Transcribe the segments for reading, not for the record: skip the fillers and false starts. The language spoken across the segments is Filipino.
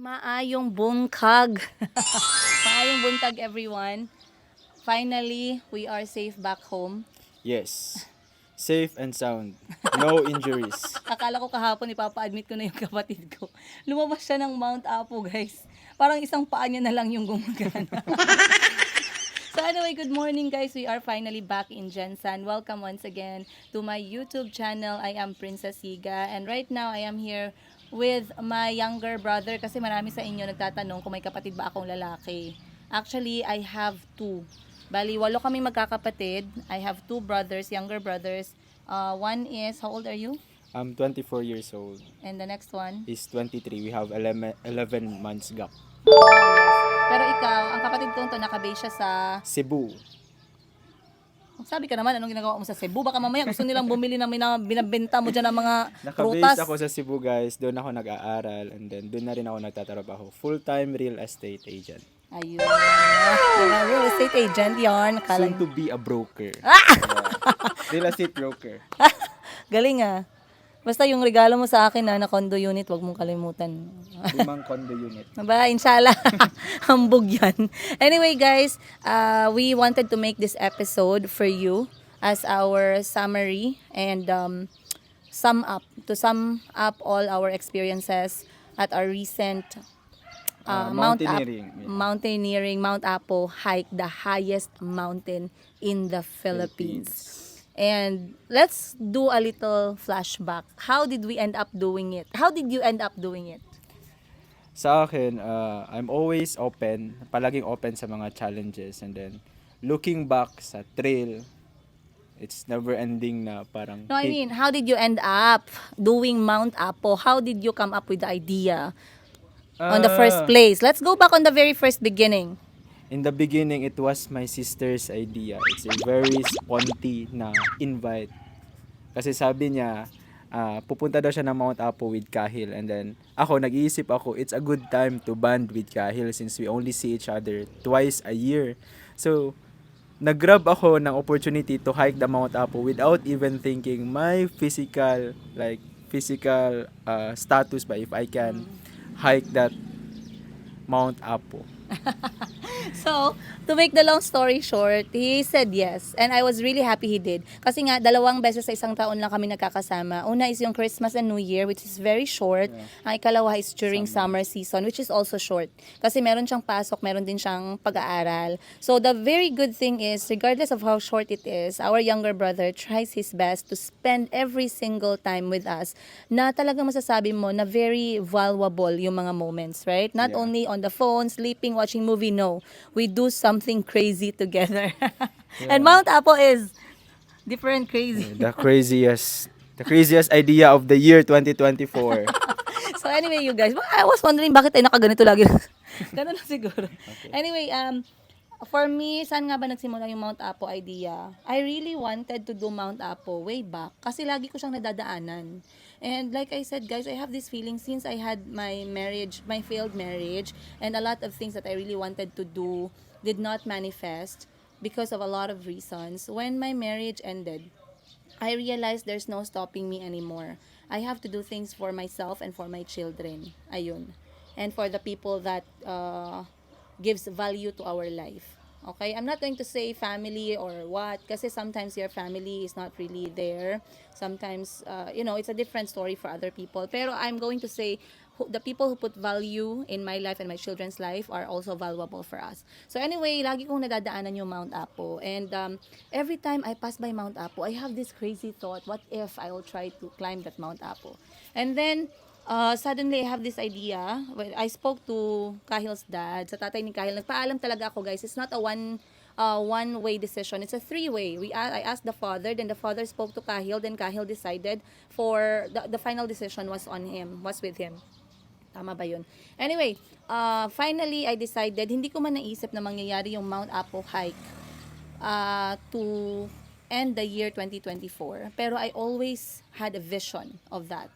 Maayong buntag. Maayong buntag, everyone. Finally, we are safe back home. Yes. Safe and sound. No injuries. Akala ko kahapon ipapa-admit ko na yung kapatid ko. Lumabas siya ng Mount Apo, guys. Parang isang paa niya na lang yung gumagana. So anyway, good morning guys. We are finally back in Jensen. Welcome once again to my YouTube channel. I am Princess Higa and right now I am here with my younger brother kasi marami sa inyo nagtatanong kung may kapatid ba akong lalaki. Actually, I have two. Bali, 8 kaming magkakapatid. I have two brothers, younger brothers. One is, how old are you? I'm 24 years old. And the next one? He's 23. We have 11 months gap. Pero ikaw, ang kapatid ko to nakabase siya sa... Cebu. Sabi ka naman, anong ginagawa mo sa Cebu? Baka mamaya gusto nilang bumili ng binabenta mo dyan ng mga Nakabase prutas. ako sa Cebu, guys. Doon ako nag-aaral. And then, doon na rin ako nagtatrabaho. Full-time real estate agent. Ayun. Real estate agent, yarn. Soon to be a broker. Real estate broker. Galing ah. Basta yung regalo mo sa akin na condo unit, wag mong kalimutan. 5 condo unit. Aba, inshallah. Hambog yan. Anyway guys, we wanted to make this episode for you as our summary and sum up all our experiences at our recent Mountaineering. Mount Apo hike, the highest mountain in the Philippines. And let's do a little flashback. How did we end up doing it? How did you end up doing it? Sa akin, I'm always open. Palaging open sa mga challenges. And then, looking back sa trail, it's never ending na parang... No, I mean, how did you end up doing Mount Apo? How did you come up with the idea on the first place? Let's go back on the very first beginning. In the beginning, it was my sister's idea. It's a very sponty na invite. Kasi sabi niya, pupunta daw siya ng Mount Apo with Kahil. And then, nag-iisip ako, it's a good time to bond with Kahil since we only see each other twice a year. So, nag-grab ako ng opportunity to hike the Mount Apo without even thinking my physical status ba if I can hike that Mount Apo. So, to make the long story short, he said yes. And I was really happy he did. Kasi nga, 2 beses sa isang taon lang kami nagkakasama. Una is yung Christmas and New Year, which is very short. Yeah. Ang ikalawa is during summer season, which is also short. Kasi meron siyang pasok, meron din siyang pag-aaral. So, the very good thing is, regardless of how short it is, our younger brother tries his best to spend every single time with us na talagang masasabi mo na very valuable yung mga moments, right? Not Yeah. only on the phone, sleeping, watching movie, no. We do something crazy together. And Mount Apo is different crazy. The craziest idea of the year 2024. So anyway, you guys, I was wondering bakit tayo nakaganito lagi. Ganun na siguro. Okay. Anyway, for me, saan nga ba nagsimula yung Mount Apo idea? I really wanted to do Mount Apo way back kasi lagi ko siyang nadadaanan. And like I said, guys, I have this feeling since I had my marriage, my failed marriage, and a lot of things that I really wanted to do did not manifest because of a lot of reasons. When my marriage ended, I realized there's no stopping me anymore. I have to do things for myself and for my children. Ayun. And for the people that gives value to our life. Okay? I'm not going to say family or what kasi sometimes your family is not really there. Sometimes, it's a different story for other people. Pero I'm going to say the people who put value in my life and my children's life are also valuable for us. So anyway, lagi kong nadadaanan yung Mount Apo. And every time I pass by Mount Apo, I have this crazy thought, what if I will try to climb that Mount Apo? And then, suddenly I have this idea. I spoke to Kahil's dad, sa tatay ni Kahil. Nagpaalam talaga ako, guys. It's not a one-way decision. It's a 3-way. I asked the father, then the father spoke to Kahil, then Kahil decided for the final decision was with him. Tama ba yun? Anyway, finally I decided, hindi ko man naisip na mangyayari yung Mount Apo hike to end the year 2024. Pero I always had a vision of that.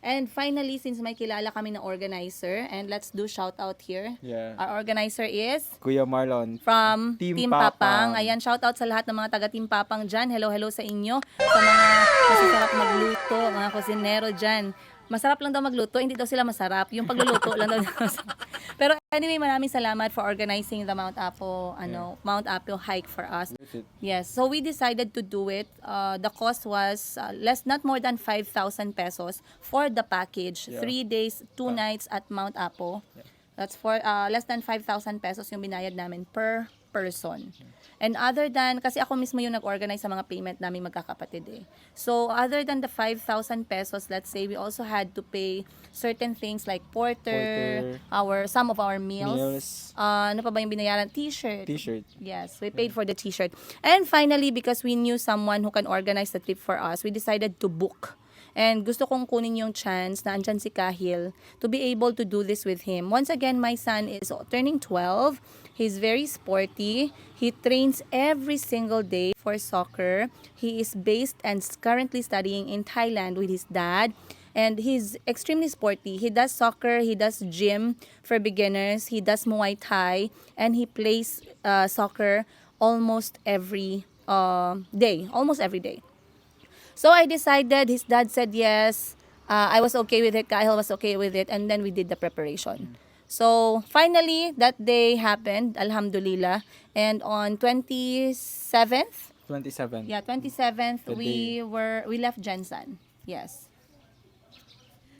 And finally, since may kilala kami na organizer, and let's do shout out here. Yeah. Our organizer is Kuya Marlon. from Team Team Papang. Papang. Ayan, shout out sa lahat ng mga taga Team Papang dyan. Hello sa inyo. Sa mga masasarap magluto, mga kusinero dyan. Masarap lang daw magluto, hindi daw sila masarap. Yung pagluluto lang daw masarap. Pero anyway, maraming salamat for organizing the Mount Apo hike for us. Worth it. Yes, so we decided to do it. The cost was not more than 5,000 pesos for the package. Yeah. 3 days, 2 nights at Mount Apo. Yeah. That's for less than 5,000 pesos yung binayad namin per person. And other than, kasi ako mismo yung nag-organize sa mga payment namin magkakapatid eh. So, other than the 5,000 pesos, let's say, we also had to pay certain things like porter, some of our meals. Ano pa ba yung binayaran? T-shirt. T-shirt. Yes, we paid for the t-shirt. And finally, because we knew someone who can organize the trip for us, we decided to book. And gusto kong kunin yung chance na andyan si Kahil to be able to do this with him. Once again, my son is turning 12. He's very sporty. He trains every single day for soccer. He is based and currently studying in Thailand with his dad. And he's extremely sporty. He does soccer, he does gym for beginners, he does Muay Thai, and he plays soccer almost every day. Almost every day. So I decided, his dad said yes, I was okay with it, Kahil was okay with it, and then we did the preparation. So finally, that day happened, alhamdulillah, and on 27th, 27. yeah, 27th, The we left Jensan. Yes.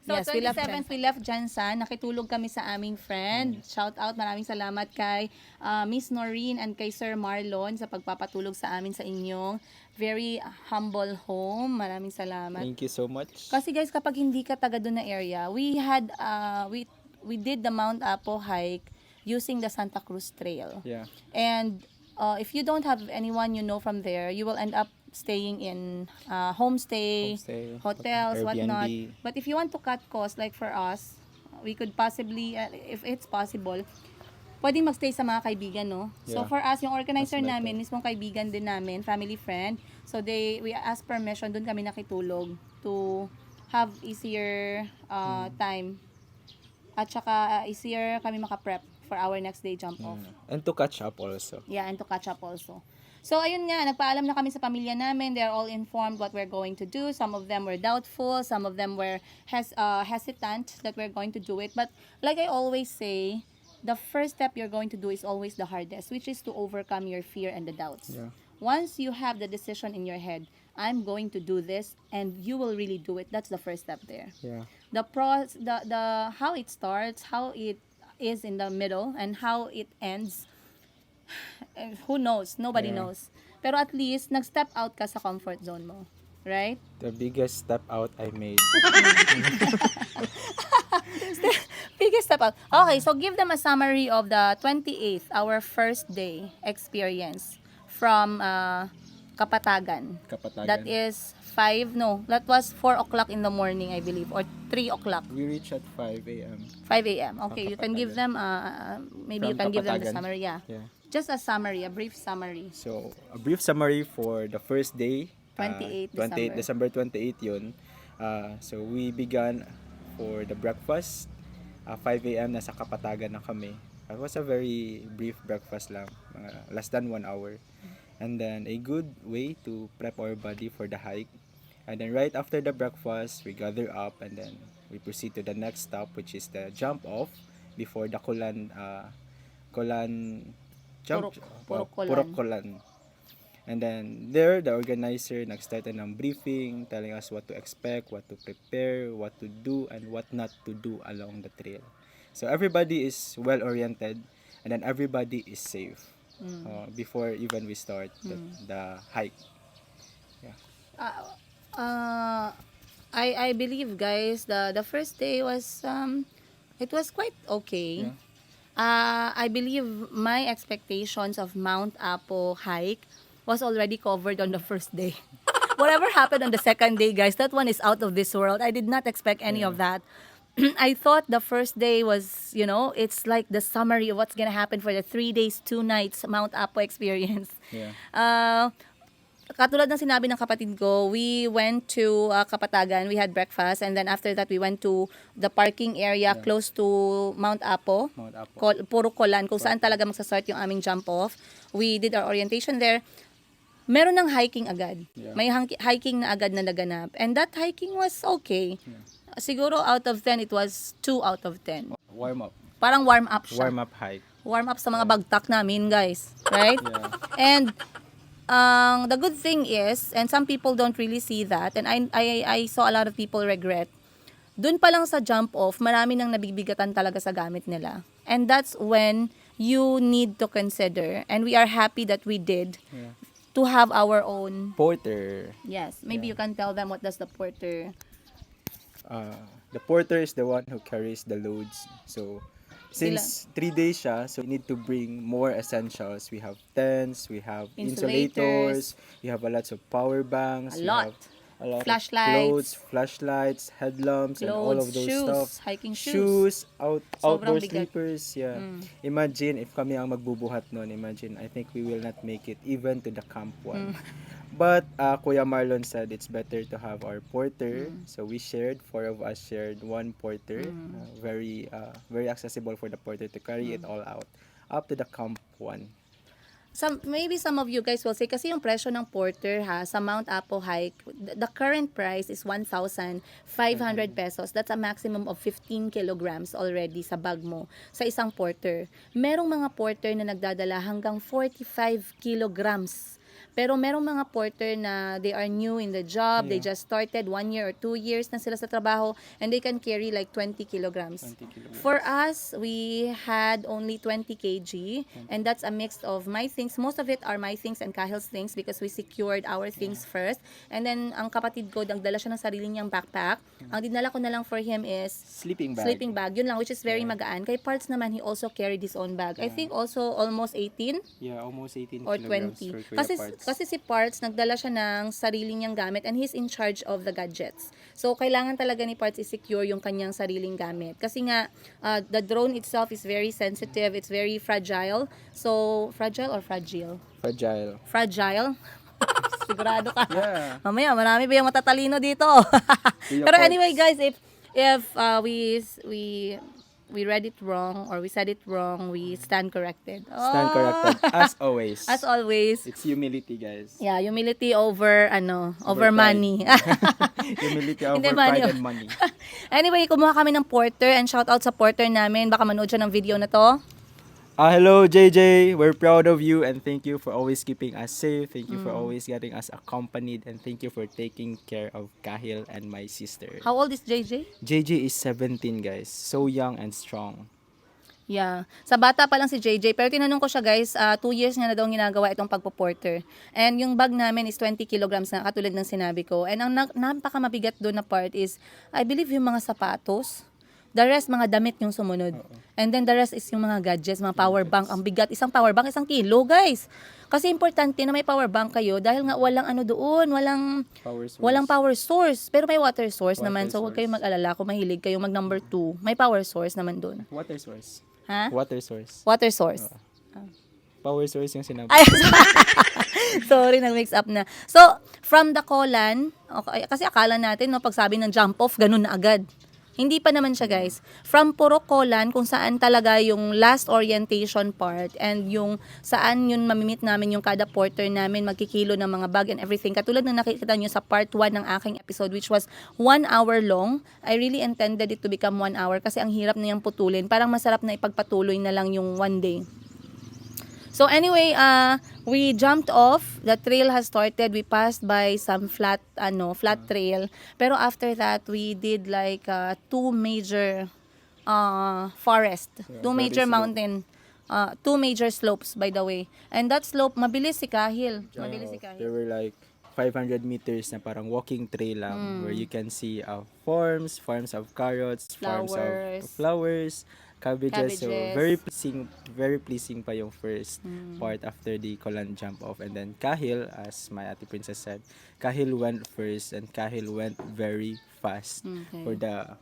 So, yes, 27th, we left Jansan. Nakitulog kami sa aming friend. Shout out, maraming salamat kay Miss Noreen and kay Sir Marlon sa pagpapatulog sa amin sa inyong very humble home. Maraming salamat. Thank you so much. Kasi guys, kapag hindi ka taga doon na area, we did the Mount Apo hike using the Santa Cruz Trail. Yeah. And if you don't have anyone you know from there, you will end up staying in homestay, hotels, whatnot. Airbnb. But if you want to cut costs, like for us, we could possibly, if it's possible, pwedeng magstay sa mga kaibigan, no? So Yeah. for us, yung organizer Mas better. namin, mismong kaibigan din namin, family friend. So we asked permission, doon kami nakitulog to have easier time. At saka easier kami makaprep for our next day jump off. And to catch up also. Yeah, and to catch up also. So, ayun nga, nagpaalam na kami sa pamilya namin. They're all informed what we're going to do. Some of them were doubtful. Some of them were hesitant that we're going to do it. But, like I always say, the first step you're going to do is always the hardest, which is to overcome your fear and the doubts. Yeah. Once you have the decision in your head, I'm going to do this, and you will really do it. That's the first step there. Yeah. The how it starts, how it is in the middle, and how it ends, who knows? Nobody Yeah. knows. Pero at least, nag-step out ka sa comfort zone mo. Right? The biggest step out I made. Biggest step out. Okay, so give them a summary of the 28th, our first day experience from Kapatagan. Kapatagan. That is that was 4 o'clock in the morning, I believe, or 3 o'clock. We reached at 5 a.m. 5 a.m. Okay, you can give them, maybe you From can give them the Kapatagan. summary, yeah. Yeah. Just a summary, a brief summary. So, a brief summary for the first day. 28 December 28 yun. So, we began for the breakfast. 5 a.m. nasa Kapatagan na kami. It was a very brief breakfast lang. Less than 1 hour. And then, a good way to prep our body for the hike. And then, right after the breakfast, we gather up and then we proceed to the next stop, which is the jump off before the Kolan jump. Purok Kolan. Kolan. And then there, the organizer nag-start ng briefing, telling us what to expect, what to prepare, what to do, and what not to do along the trail. So everybody is well-oriented, and then everybody is safe before even we start the hike. Yeah. I believe, guys, the first day was it was quite okay. Yeah. I believe my expectations of Mount Apo hike was already covered on the first day. Whatever happened on the second day, guys, that one is out of this world. I did not expect any of that. I thought the first day was, it's like the summary of what's gonna happen for the 3 days, 2 nights Mount Apo experience. Yeah. Katulad ng sinabi ng kapatid ko, we went to Kapatagan, we had breakfast, and then after that, we went to the parking area close to Mount Apo, Mount Apo. Puro Kolan, kung saan talaga magsastart yung aming jump off. We did our orientation there. Meron ng hiking agad. Yeah. May hiking na agad na naganap. And that hiking was okay. siguro out of 10, it was 2 out of 10. Warm up. Parang warm up siya. Warm up hike. Warm up sa mga bagtak namin, guys. Right? Yeah. And the good thing is, and some people don't really see that, and I saw a lot of people regret, dun pa lang sa jump off, marami nang nabibigatan talaga sa gamit nila. And that's when you need to consider, and we are happy that we did, Yeah. to have our own. Porter. Yes, maybe you can tell them what does the porter. The porter is the one who carries the loads. So, since 3 days siya, so we need to bring more essentials. We have tents, we have Insulators. insulators, we have a lots of power banks, A we lot. have a lot Flashlights. of clothes, flashlights, headlamps, and all of Clothes, those shoes, stuff. hiking shoes. Shoes, outdoor bigat. sleepers, yeah. Imagine if kami ang magbubuhat nun, imagine, I think we will not make it even to the camp one. But Kuya Marlon said it's better to have our porter. So we shared, 4 of us shared one porter. Very accessible for the porter to carry it all out up to the camp one. Maybe some of you guys will say, kasi yung presyo ng porter sa Mount Apo hike, the current price is 1,500 pesos. That's a maximum of 15 kilograms already sa bag mo sa isang porter. Merong mga porter na nagdadala hanggang 45 kilograms. Pero merong mga porter na they are new in the job, they just started 1 year or 2 years na sila sa trabaho, and they can carry like 20 kilograms. 20 kilograms. For us, we had only 20 kg, and that's a mix of my things. Most of it are my things and Kahil's things because we secured our things first. And then, ang kapatid ko, nagdala siya ng sarili niyang backpack. Ang dinala ko na lang for him is Sleeping bag. sleeping bag. Yun lang, which is very magaan. Kay Parts naman, he also carried his own bag. I think also almost 18 Yeah, almost 18 or kilograms 20. for Kuya Parts. Kasi si Parts, nagdala siya ng sarili niyang gamit and he's in charge of the gadgets. So, kailangan talaga ni Parts i-secure yung kanyang sariling gamit. Kasi nga, the drone itself is very sensitive. It's very fragile. So, fragile or fragile? Fragile. Fragile? Sigurado ka. Yeah. Mamaya, marami ba yung matatalino dito? Kuya Pero Parts. anyway, guys, if we read it wrong or we said it wrong, we stand corrected. Stand Oh. corrected. As always. As always. It's humility, guys. Yeah, humility over over pride. money. Humility over Hindi, pride money. and money. Anyway, kumuha kami ng porter and shout out sa porter namin. Baka manood siya ng video na to. Hello, JJ. We're proud of you and thank you for always keeping us safe. Thank you for always getting us accompanied and thank you for taking care of Kahil and my sister. How old is JJ? JJ is 17, guys. So young and strong. Yeah. Sa bata pa lang si JJ. Pero tinanong ko siya, guys, 2 years niya na daw ginagawa itong pagpo-porter. And yung bag namin is 20 kilograms na, katulad ng sinabi ko. And ang napakamabigat doon na part is, I believe yung mga sapatos. The rest, mga damit yung sumunod. And then the rest is yung mga gadgets, mga power bank. Ang bigat, isang power bank, 1 kilo, guys. Kasi importante na may power bank kayo dahil nga walang ano doon, Power source. walang power source. Pero may water source Water naman. So huwag source. kayong mag-alala kung mahilig kayong mag number 2. May power source naman doon. Water source. Ha? Water source. Water source. Power source yung sinabi. Ay, sorry, nag-mix up na. So, from the Colan, okay, kasi akala natin, no, pag sabi ng jump off, ganun na agad. Hindi pa naman siya, guys. From Purok Colan, kung saan talaga yung last orientation part and yung saan yun mamimit namin yung kada porter namin, magkikilo ng mga bag and everything. Katulad ng nakikita nyo sa part 1 ng aking episode, which was 1 hour long. I really intended it to become 1 hour kasi ang hirap na yung putulin. Parang masarap na ipagpatuloy na lang yung 1 day. So anyway, we jumped off. The trail has started. We passed by some flat trail. Pero after that, we did like 2 major forest, 2 major slope. mountain, 2 major slopes by the way. And that slope, mabilis si Kahil. Mabilis si There Kahil. were like 500 meters na parang walking trail lang where you can see farms of carrots, farms of flowers, cabbages. So very pleasing pa yung first part after the Colan jump off. And then Kahil, as my ate princess said, Kahil went first and Kahil went very fast for the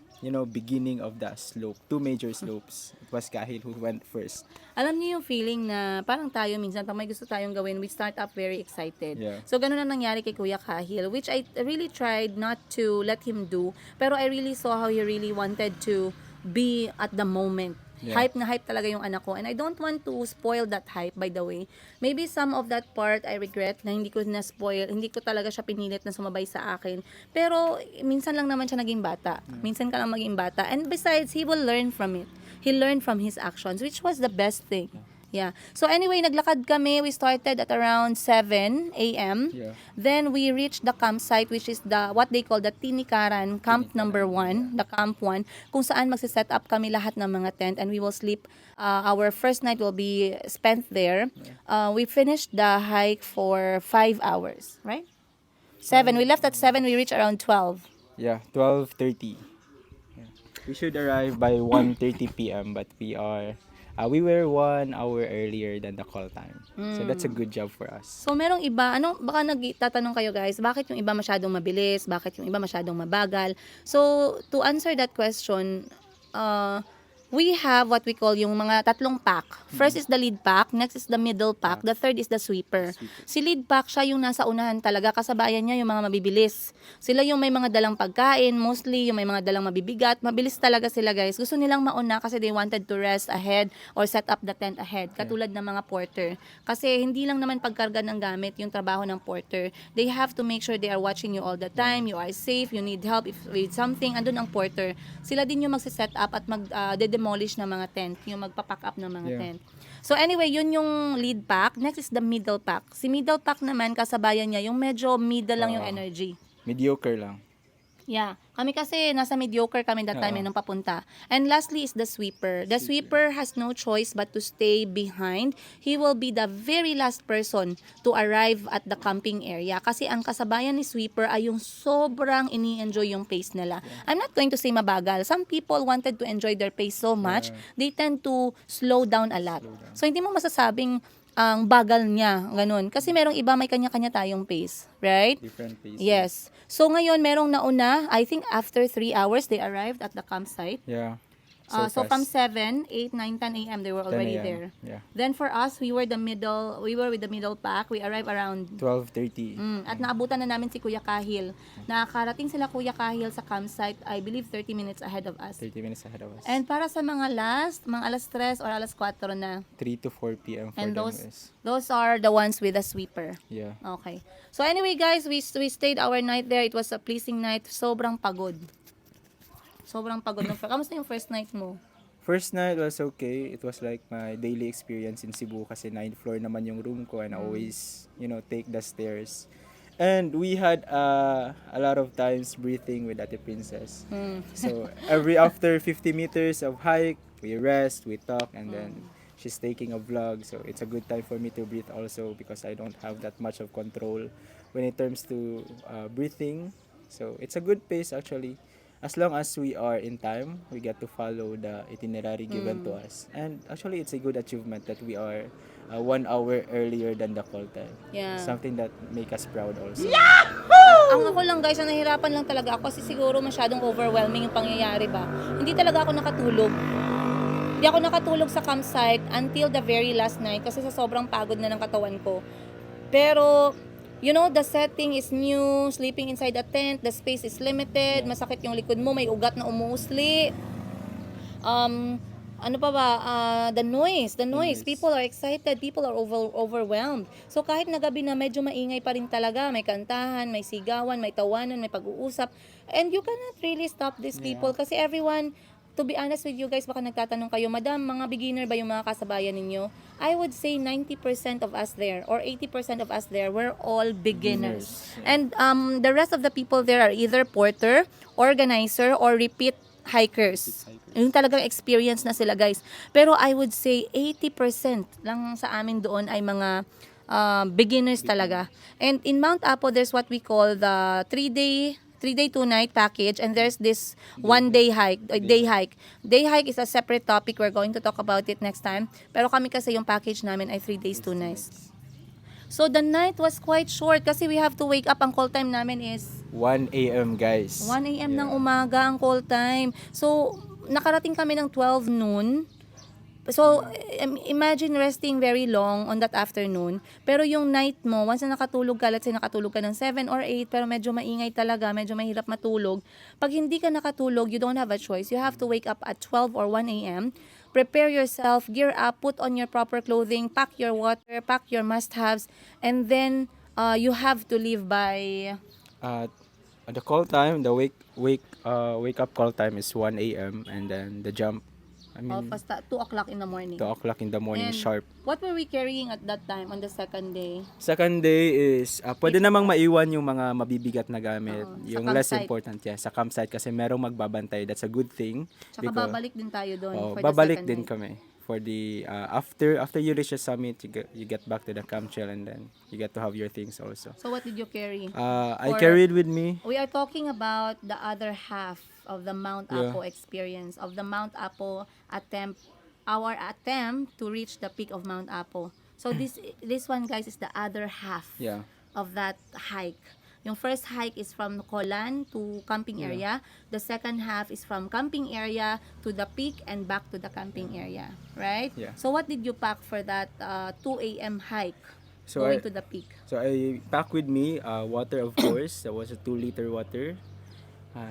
beginning of the slope, 2 major slopes. It was Kahil who went first. Alam niyo yung feeling na parang tayo minsan pag may gusto tayong gawin, we start up very excited. Yeah. So ganun na nangyari kay Kuya Kahil, which I really tried not to let him do, pero I really saw how he really wanted to be at the moment. Yeah. Hype na hype talaga yung anak ko. And I don't want to spoil that hype, by the way. Maybe some of that part I regret na hindi ko na-spoil, hindi ko talaga siya pinilit na sumabay sa akin. Pero minsan lang naman siya naging bata. Minsan ka lang maging bata. And besides, he will learn from it. He learned from his actions, which was the best thing. Yeah. So anyway, naglakad kami. We started at around 7 a.m. Yeah. Then we reached the campsite, which is the what they call the Tinikaran Camp number 1, the Camp 1, kung saan magse-set up kami lahat ng mga tent and we will sleep. Our first night will be spent there. We finished the hike for 5 hours, right? 7. We left at 7. We reached around 12. Yeah, 12:30. Yeah. We should arrive by 1:30 p.m. but we were 1 hour earlier than the call time. So that's a good job for us. So, merong iba, baka nagtatanong kayo guys, bakit yung iba masyadong mabilis? Bakit yung iba masyadong mabagal? So, to answer that question, we have what we call yung mga tatlong pack. First is the lead pack, next is the middle pack, the third is the sweeper. Si lead pack, siya yung nasa unahan talaga, kasabayan niya yung mga mabibilis. Sila yung may mga dalang pagkain, mostly yung may mga dalang mabibigat. Mabilis talaga sila guys. Gusto nilang mauna kasi they wanted to rest ahead or set up the tent ahead, katulad ng mga porter. Kasi hindi lang naman pagkarga ng gamit yung trabaho ng porter. They have to make sure they are watching you all the time, you are safe, you need help if with something, andun ang porter. Sila din yung magse-set up at demolish ng mga tent, yung magpapack up ng mga tent. So anyway, yun yung lead pack. Next is the middle pack. Si middle pack naman, kasabayan niya, yung medyo middle lang yung energy. Mediocre lang. Yeah. Kami kasi nasa mediocre kami that time nung papunta. And lastly is the sweeper. The sweeper has no choice but to stay behind. He will be the very last person to arrive at the camping area. Kasi ang kasabayan ni sweeper ay yung sobrang ini-enjoy yung pace nila. I'm not going to say mabagal. Some people wanted to enjoy their pace so much, they tend to slow down a lot. So hindi mo masasabing ang bagal niya, ganun. Kasi merong iba may kanya-kanya tayong pace, right? Different pace. Yes. So ngayon merong nauna, I think after 3 hours they arrived at the campsite. Yeah. So fast. from 7, 8, 9, 10 a.m. they were 10 already a.m. there. Yeah. Then for us, we were with the middle pack. We arrived around 12:30. at naabutan na namin si Kuya Kahil. Nakarating sila Kuya Kahil sa campsite, I believe 30 minutes ahead of us. 30 minutes ahead of us. And para sa mga mga alas 3 or alas 4 na. 3 to 4 p.m. for And them those is. those are the ones with the sweeper. Yeah. Okay. So anyway guys, we stayed our night there. It was a pleasing night. Sobrang pagod. Sobrang pagod. Kamusta yung first night mo? First night was okay. It was like my daily experience in Cebu kasi 9th floor naman yung room ko and I always, take the stairs. And we had a lot of times breathing with Ate Princess. So after 50 meters of hike, we rest, we talk, and then she's taking a vlog. So it's a good time for me to breathe also because I don't have that much of control when it comes to breathing. So it's a good pace actually. As long as we are in time, we get to follow the itinerary given to us. And actually, it's a good achievement that we are 1 hour earlier than the call time. Yeah. Something that make us proud also. Ang ako lang guys, ang nahirapan lang talaga ako kasi siguro masyadong overwhelming yung pangyayari ba. Hindi talaga ako nakatulog. Hindi ako nakatulog sa campsite until the very last night kasi sa sobrang pagod na ng katawan ko. Pero the setting is new, sleeping inside a tent, the space is limited, masakit yung likod mo, may ugat na umuusli. Ano pa ba? The noise. People are excited, people are overwhelmed. So kahit na gabi na medyo maingay pa rin talaga, may kantahan, may sigawan, may tawanan, may pag-uusap. And you cannot really stop these people kasi everyone, to be honest with you guys, baka nagtatanong kayo, Madam, mga beginner ba yung mga kasabayan ninyo? I would say 90% of us there or 80% of us there were all beginners. And the rest of the people there are either porter, organizer, or repeat hikers. Yung talagang experience na sila guys. Pero I would say 80% lang sa amin doon ay mga beginners talaga. And in Mount Apo, there's what we call the 3-day 2-night package, and there's this 1-day hike, day hike. Day hike is a separate topic. We're going to talk about it next time. Pero kami kasi yung package namin ay 3 days, 2 nights. So the night was quite short kasi we have to wake up. Ang call time namin is 1 a.m. guys. 1 a.m. ng umaga ang call time. So nakarating kami ng 12 noon. So, imagine resting very long on that afternoon. Pero yung night mo, once na nakatulog ka, let's say nakatulog ka ng 7 or 8, pero medyo maingay talaga, medyo mahirap matulog. Pag hindi ka nakatulog, you don't have a choice. You have to wake up at 12 or 1 a.m. prepare yourself, gear up, put on your proper clothing, pack your water, pack your must-haves, and then you have to leave by Uh, the call time, the wake up call time is 1 a.m. and then the jump, I mean, basta 2 o'clock in the morning. 2 o'clock in the morning And sharp. what were we carrying at that time on the second day? Second day is pwede namang maiwan yung mga mabibigat na gamit. Oo, sa Yung less campsite. important, sa campsite kasi merong magbabantay. That's a good thing. Tsaka babalik din tayo doon Oh, for babalik the din second kami for the after you reach the summit, you get back to the camp trail and then you get to have your things also. So what did you carry? I For- carried with me We are talking about the other half of the Mount Yeah. Apo experience, of the Mount Apo our attempt to reach the peak of Mount Apo. So this one, guys, is the other half yeah of that hike. Yung first hike is from Colan to camping area. The second half is from camping area to the peak and back to the camping area, right? Yeah. So what did you pack for that 2 a.m. hike So going I- to the peak? So I pack with me water, of course. That was a 2-liter water.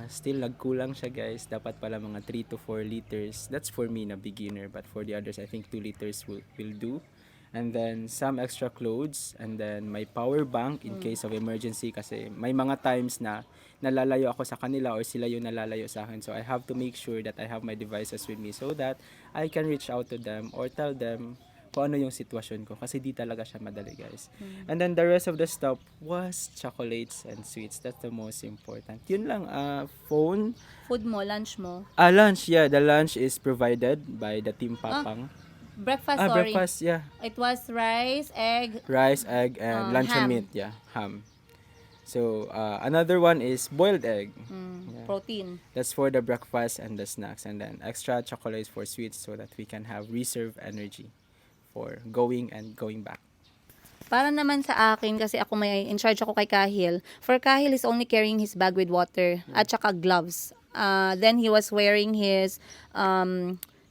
Still nagkulang siya, guys. Dapat pala mga 3 to 4 liters. That's for me na beginner, but for the others I think 2 liters will do. And then some extra clothes and then my power bank in case of emergency kasi may mga times na nalalayo ako sa kanila or sila yung nalalayo sa akin. So I have to make sure that I have my devices with me so that I can reach out to them or tell them kung ano yung sitwasyon ko kasi di talaga siya madali, guys. And then the rest of the stuff was chocolates and sweets. That's the most important. Yun lang, phone. Food mo, lunch mo. Lunch, the lunch is provided by the Team Papang. Breakfast, sorry. Breakfast, It was rice, egg, rice, egg, and luncheon ham. meat, ham. So, another one is boiled egg. Yeah. protein. That's for the breakfast and the snacks. And then extra chocolates for sweets so that we can have reserve energy for going and going back. Para naman sa akin, kasi ako may in charge ako kay Kahil. For Kahil is only carrying his bag with water at saka gloves. Then he was wearing his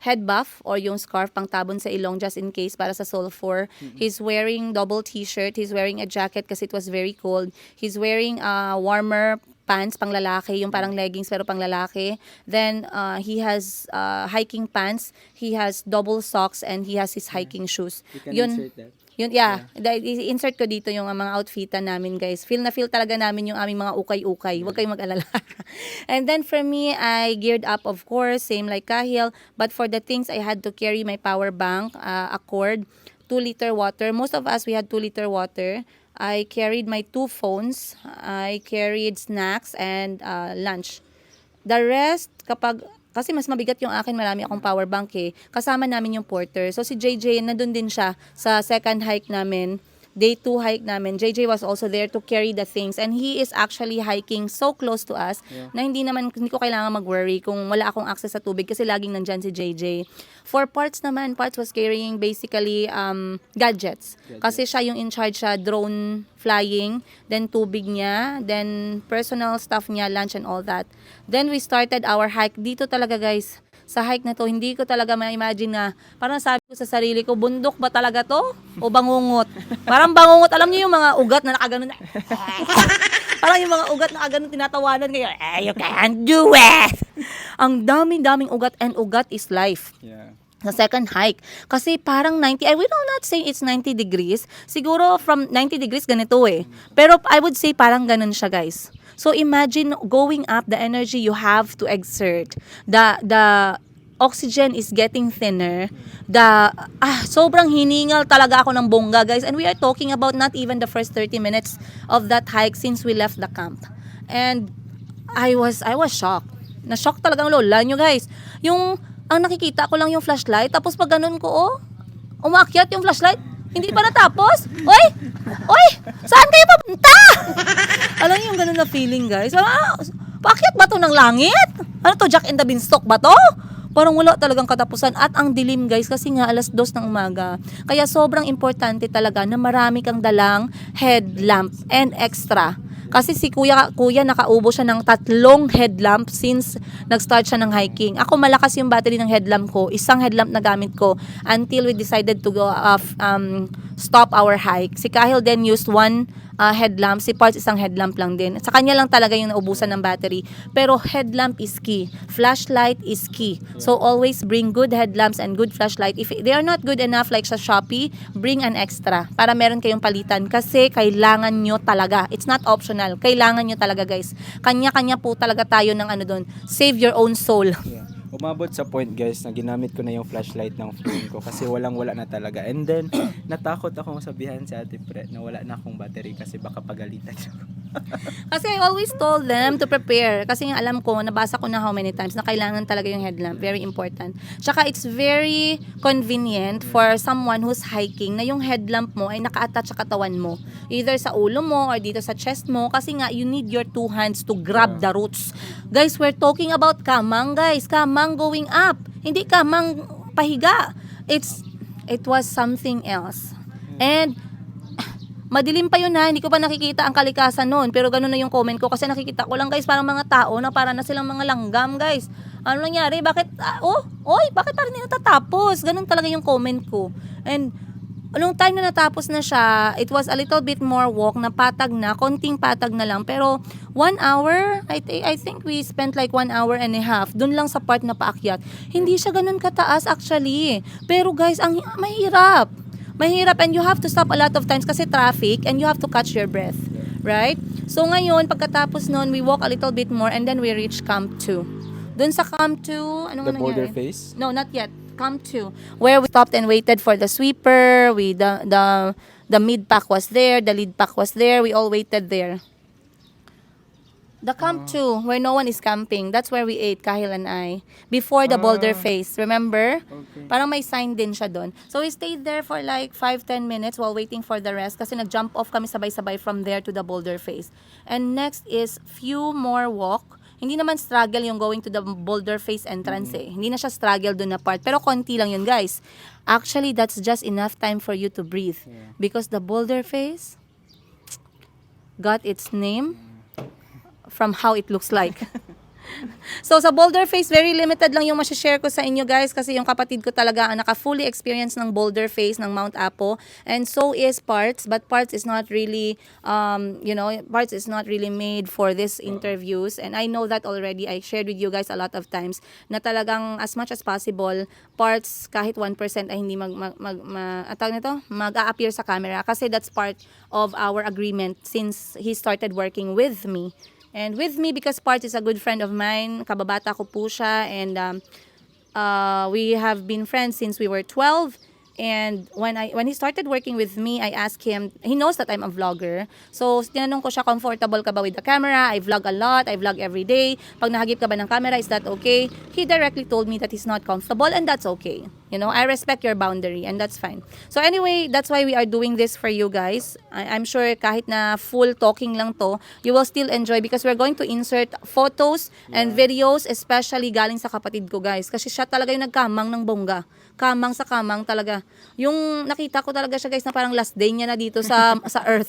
head buff or yung scarf pang tabon sa ilong just in case para sa sulfur. He's wearing double t-shirt. He's wearing a jacket kasi it was very cold. He's wearing warmer pants pang lalaki, yung parang leggings pero pang lalaki. Then he has hiking pants. He has double socks and he has his hiking shoes. You can Yun, insert that. yun, insert ko dito yung mga outfitan namin, guys. Feel na feel talaga namin yung aming mga ukay-ukay. Huwag kayong mag-alala. And then for me, I geared up, of course, same like Kahil. But for the things, I had to carry my power bank, a cord, 2-liter water. Most of us, we had 2-liter water. I carried my 2 phones. I carried snacks and lunch. The rest, kasi mas mabigat yung akin, marami akong power bank kasama namin yung porter. So si JJ, nandun din siya sa second hike namin, day 2 hike namin. JJ was also there to carry the things and he is actually hiking so close to us na hindi ko kailangan mag-worry kung wala akong access sa tubig kasi laging nandyan si JJ. For Parts naman, Parts was carrying basically gadgets. Kasi siya yung in charge sa drone flying, then tubig niya, then personal stuff niya, lunch and all that. Then we started our hike. Dito talaga, guys, sa hike na to, hindi ko talaga ma-imagine na parang sabi ko sa sarili ko, bundok ba talaga to? O bangungot? Parang bangungot. Alam niyo yung mga ugat na nakaganon na. Parang yung mga ugat na nakaganon tinatawanan kayo. You can't do it! Ang daming ugat and ugat is life. Yeah. Sa second hike. Kasi parang 90, I will not say it's 90 degrees. Siguro from 90 degrees ganito Pero I would say parang ganun siya, guys. So imagine going up, the energy you have to exert. The oxygen is getting thinner. Sobrang hiningal talaga ako ng bongga, guys. And we are talking about not even the first 30 minutes of that hike since we left the camp. And I was shocked. Na-shock talagang lola nyo, guys. Ang nakikita ko lang yung flashlight, tapos pag ganun ko, umaakyat yung flashlight, hindi pa natapos. Oy, saan kayo papunta? Alam niyo yung ganun na feeling, guys. Paakyat ba to ng langit? Ano to, Jack and the Beanstalk ba to? Parang wala talagang katapusan. At ang dilim, guys, kasi nga 2:00 ng umaga. Kaya sobrang importante talaga na marami kang dalang headlamp and extra. Kasi si kuya nakaubo siya ng 3 headlamp since nag-start siya ng hiking. Ako malakas yung battery ng headlamp ko. Isang headlamp na gamit ko until we decided to go stop our hike. Si Kahil then used one headlamp, si Parts isang headlamp lang din. Sa kanya lang talaga yung naubusan ng battery. Pero headlamp is key. Flashlight is key. So always bring good headlamps and good flashlight. If they are not good enough like sa Shopee, bring an extra para meron kayong palitan kasi kailangan nyo talaga. It's not optional. Kailangan nyo talaga, guys. Kanya-kanya po talaga tayo ng ano doon. Save your own soul. Yeah. Umabot sa point guys na ginamit ko na yung flashlight ng phone ko kasi wala na talaga. And then natakot akong sabihan si Ate Pre na wala na akong battery kasi baka pagalitan siya. Kasi I always told them to prepare. Kasi alam ko, nabasa ko na how many times na kailangan talaga yung headlamp. Very important. Tsaka it's very convenient for someone who's hiking na yung headlamp mo ay naka-attach sa katawan mo. Either sa ulo mo or dito sa chest mo. Kasi nga, you need your two hands to grab the roots. Guys, we're talking about kamang, guys. Kamang going up. Hindi kamang pahiga. It was something else. And madilim pa yun ha, hindi ko pa nakikita ang kalikasan noon. Pero ganun na yung comment ko kasi nakikita ko lang guys, parang mga tao na para na silang mga langgam guys. Ano nangyari? Bakit? Bakit parang hindi natatapos? Ganun talaga yung comment ko. And nung time na natapos na siya, it was a little bit more walk, na patag na, konting patag na lang. Pero 1 hour, I think we spent like 1 hour and a half dun lang sa part na paakyat. Hindi siya ganun kataas actually. Pero guys, ang mahirap. Mahirap and you have to stop a lot of times kasi traffic and you have to catch your breath. Right? So ngayon, pagkatapos nun, we walk a little bit more and then we reach Camp 2. Dun sa Camp 2, ano nga The boulder nangyari? face? No, not yet. Camp 2. Where we stopped and waited for the sweeper. The mid pack was there. The lead pack was there. We all waited there. The Camp 2, where no one is camping. That's where we ate, Kahil and I. Before the boulder face. Remember? Okay. Parang may sign din siya doon. So we stayed there for like 5-10 minutes while waiting for the rest kasi nag-jump off kami sabay-sabay from there to the boulder face. And next is few more walk. Hindi naman struggle yung going to the boulder face entrance eh. Hindi na siya struggle doon na part. Pero konti lang yun guys. Actually, that's just enough time for you to breathe. Yeah. Because the boulder face got its name from how it looks like. So sa boulder face, very limited lang yung masishare ko sa inyo guys kasi yung kapatid ko talaga ang naka-fully experience ng boulder face ng Mount Apo, and so is Parts, but Parts is not really Parts is not really made for this interviews, and I know that already. I shared with you guys a lot of times na talagang as much as possible Parts kahit 1% ay hindi mag-a-appear sa camera kasi that's part of our agreement since he started working with me. And with me because Parts is a good friend of mine. Kababata ko po siya. And we have been friends since we were 12. And when he started working with me, I asked him, he knows that I'm a vlogger. So, tinanong ko siya, comfortable ka ba with the camera? I vlog a lot. I vlog every day. Pag nahagip ka ba ng camera, is that okay? He directly told me that he's not comfortable and that's okay. You know, I respect your boundary and that's fine. So anyway, that's why we are doing this for you guys. I'm sure kahit na full talking lang to, you will still enjoy because we're going to insert photos and videos, especially galing sa kapatid ko guys. Kasi siya talaga yung nagkamang ng bongga. Kamang sa kamang talaga. Yung nakita ko talaga siya guys na parang last day niya na dito sa earth.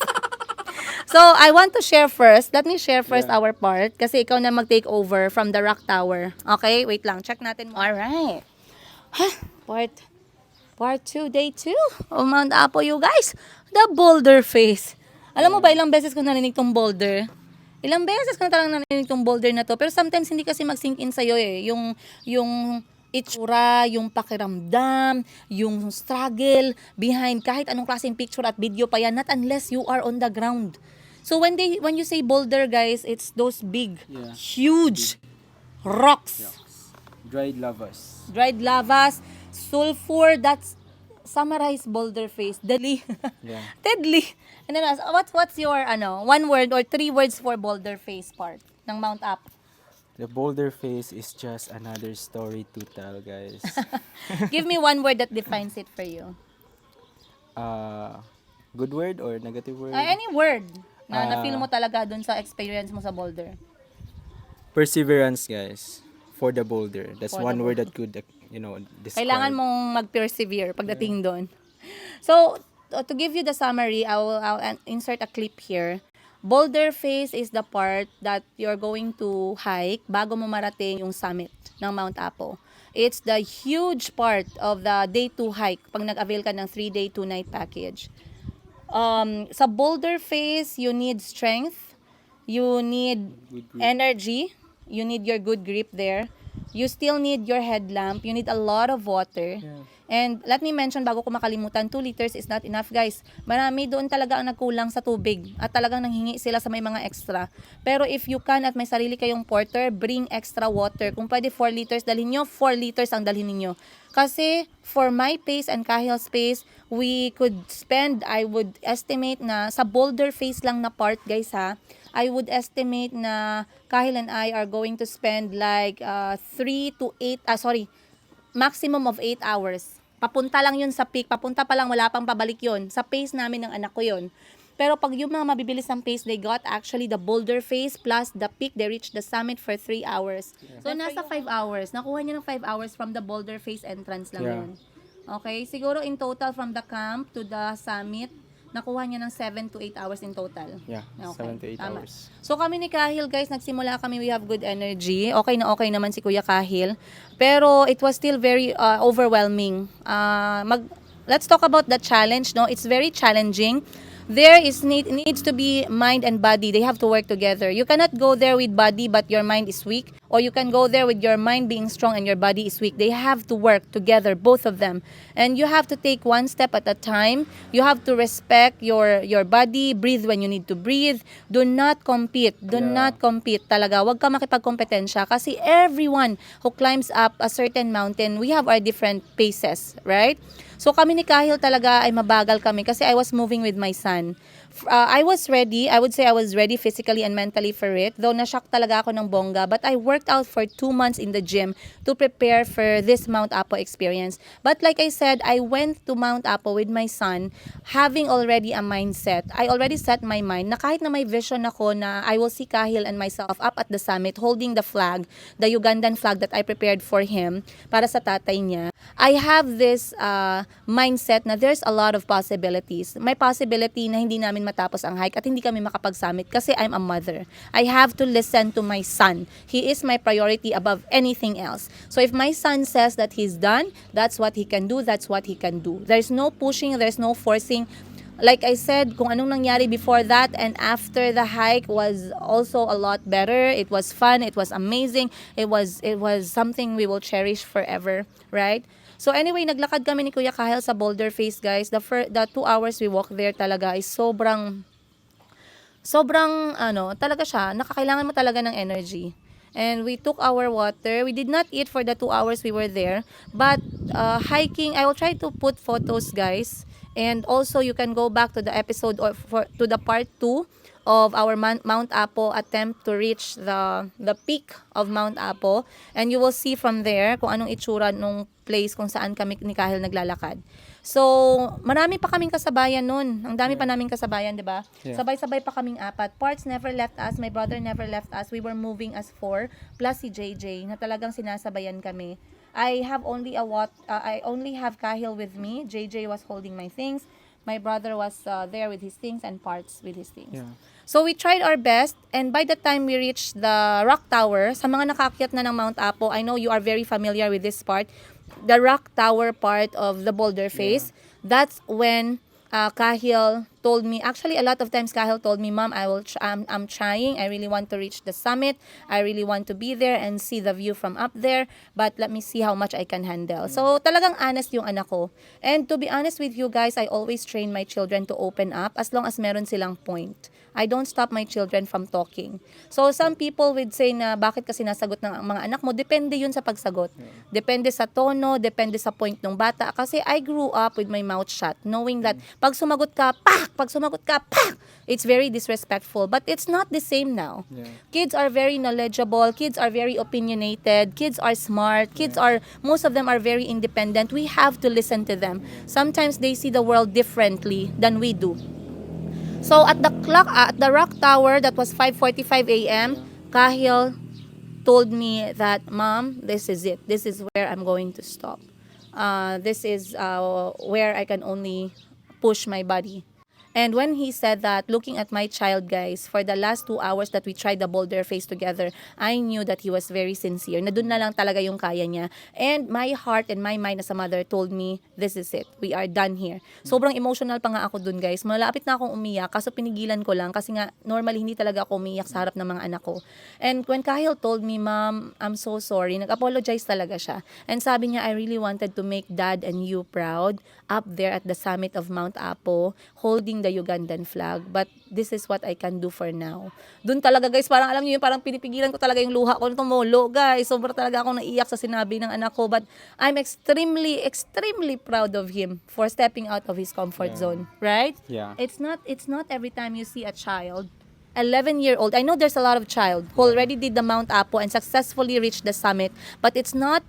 So, I want to share first. Let me share first our part kasi ikaw na mag-take over from the rock tower. Okay? Wait lang. Check natin. Alright. Part 2, day 2 of Mount Apo, you guys. The boulder face. Alam mo ba, ilang beses ko narinig tong boulder? Ilang beses ko na talagang narinig tong boulder na to. Pero sometimes hindi kasi mag-sink in sa'yo eh. Yung itsura, yung pakiramdam, yung struggle behind kahit anong klaseng picture at video pa yan, not unless you are on the ground. So when you say boulder guys, it's those big, huge rocks. Dried lavas. Dried lavas, sulfur, that's summarized boulder face. Deadly. Yeah. Deadly. And then what's your one word or 3 words for boulder face part ng Mount Apo? The boulder face is just another story to tell, guys. Give me one word that defines it for you. Good word or negative word? Any word na na-feel mo talaga dun sa experience mo sa boulder. Perseverance, guys. For the boulder. That's For the one word boulder. that could, describe. Kailangan mong mag-persevere pagdating doon. So, to give you the summary, I'll insert a clip here. Boulder face is the part that you're going to hike bago mo marating yung summit ng Mount Apo. It's the huge part of the day 2 hike pag nag-avail ka ng 3-day 2-night package. Sa boulder face, you need strength, you need Good grip. energy, you need your good grip there. You still need your headlamp, you need a lot of water. Yeah. And let me mention bago ko makalimutan, 2 liters is not enough, guys. Marami doon talaga ang nagkulang sa tubig at talagang nanghingi sila sa may mga extra. Pero if you can at may sarili kayong porter, bring extra water. Kung pwede 4 liters, dalhin nyo, 4 liters ang dalhin niyo. Kasi for my pace and Cahil's pace, we could spend, I would estimate na sa boulder face lang na part, guys ha, I would estimate na Cahil and I are going to spend like 3 to 8, maximum of 8 hours. Papunta lang yun sa peak. Papunta pa lang, wala pang pabalik yun. Sa pace namin ng anak ko yun. Pero pag yung mga mabibilis ng pace, they got actually the boulder face plus the peak. They reached the summit for 3 hours. So, nasa 5 hours. Nakuha niya ng 5 hours from the boulder face entrance lang Yeah. yun. Okay? Siguro in total from the camp to the summit, nakuha niya ng 7 to 8 hours in total. Yeah, Okay, 7 to 8 tama. hours. So kami ni Cahil, guys, nagsimula kami, we have good energy. Okay na okay naman si Kuya Cahil. Pero it was still very overwhelming. Let's talk about the challenge, no? It's very challenging. There needs to be mind and body. They have to work together. You cannot go there with body but your mind is weak, or you can go there with your mind being strong and your body is weak. They have to work together, both of them. And you have to take one step at a time. You have to respect your body, breathe when you need to breathe. Do not compete. Do Yeah. not compete talaga. Huwag ka makipagkompetensya kasi everyone who climbs up a certain mountain, we have our different paces, right? So kami ni Cahil talaga ay mabagal kami kasi I was moving with my son. I was ready. I would say I was ready physically and mentally for it. Though na-shock talaga ako ng bongga. But I worked out for 2 months in the gym to prepare for this Mount Apo experience. But like I said, I went to Mount Apo with my son having already a mindset. I already set my mind na kahit na may vision ako na I will see Cahil and myself up at the summit holding the flag, the Ugandan flag that I prepared for him para sa tatay niya. I have this mindset na there's a lot of possibilities. May possibility na hindi namin matapos ang hike at hindi kami makapag-summit kasi I'm a mother. I have to listen to my son. He is my priority above anything else. So if my son says that he's done, that's what he can do, that's what he can do. There's no pushing, there's no forcing. Like I said, kung anong nangyari before that and after the hike was also a lot better. It was fun, it was amazing. It was something we will cherish forever, right? So anyway, naglakad kami ni Kuya Cahil sa Boulder Face, guys. The 2 hours we walked there talaga is sobrang talaga siya, nakakailangan mo talaga ng energy. And we took our water. We did not eat for the 2 hours we were there. But hiking, I will try to put photos, guys. And also, you can go back to the episode or to the part 2 of our Mount Apo attempt to reach the peak of Mount Apo. And you will see from there kung anong itsura nung place kung saan kami ni Cahil naglalakad. So, marami pa kaming kasabayan nun. Ang dami pa naming kasabayan, di ba? Yeah. Sabay-sabay pa kaming 4. Parts never left us. My brother never left us. We were moving as 4. Plus si JJ na talagang sinasabayan kami. I only have Cahil with me. JJ was holding my things. My brother was there with his things and Parts with his things. Yeah. So we tried our best, and by the time we reached the rock tower, sa mga nakaakyat na ng Mount Apo, I know you are very familiar with this part, the rock tower part of the boulder face, that's when Cahil told me, actually a lot of times Cahil told me, Mom, I'm trying, I really want to reach the summit, I really want to be there and see the view from up there, but let me see how much I can handle. So talagang honest yung anak ko. And to be honest with you guys, I always train my children to open up as long as meron silang point. I don't stop my children from talking. So some people would say na bakit kasi nasagot ng mga anak mo, depende yun sa pagsagot. Depende sa tono, depende sa point ng bata. Kasi I grew up with my mouth shut, knowing that pag sumagot ka, pak! Pag sumagot ka, pak! It's very disrespectful. But it's not the same now. Yeah. Kids are very knowledgeable, kids are very opinionated, kids are smart, most of them are very independent. We have to listen to them. Sometimes they see the world differently than we do. So at the rock tower, that was 5:45 a.m., Cahil told me that, Mom, this is it. This is where I'm going to stop. This is where I can only push my body. And when he said that, looking at my child, guys, for the last 2 hours that we tried the boulder face together, I knew that he was very sincere. Na doon na lang talaga yung kaya niya. And my heart and my mind as a mother told me, this is it. We are done here. Sobrang emotional pa nga ako doon, guys. Malapit na akong umiyak, kaso pinigilan ko lang kasi nga normally hindi talaga ako umiyak sa harap ng mga anak ko. And when Kyle told me, Mom, I'm so sorry, nag-apologize talaga siya. And sabi niya, I really wanted to make Dad and you proud up there at the summit of Mount Apo, holding the Ugandan flag. But this is what I can do for now. Doon talaga, guys, parang alam niyo yun, parang pinipigilan ko talaga yung luha ko tumulo, guys. Sobrang talaga akong naiyak sa sinabi ng anak ko. But I'm extremely, extremely proud of him for stepping out of his comfort zone. Right? Yeah. It's not every time you see a child 11-year-old. I know there's a lot of child who already did the Mount Apo and successfully reached the summit, but it's not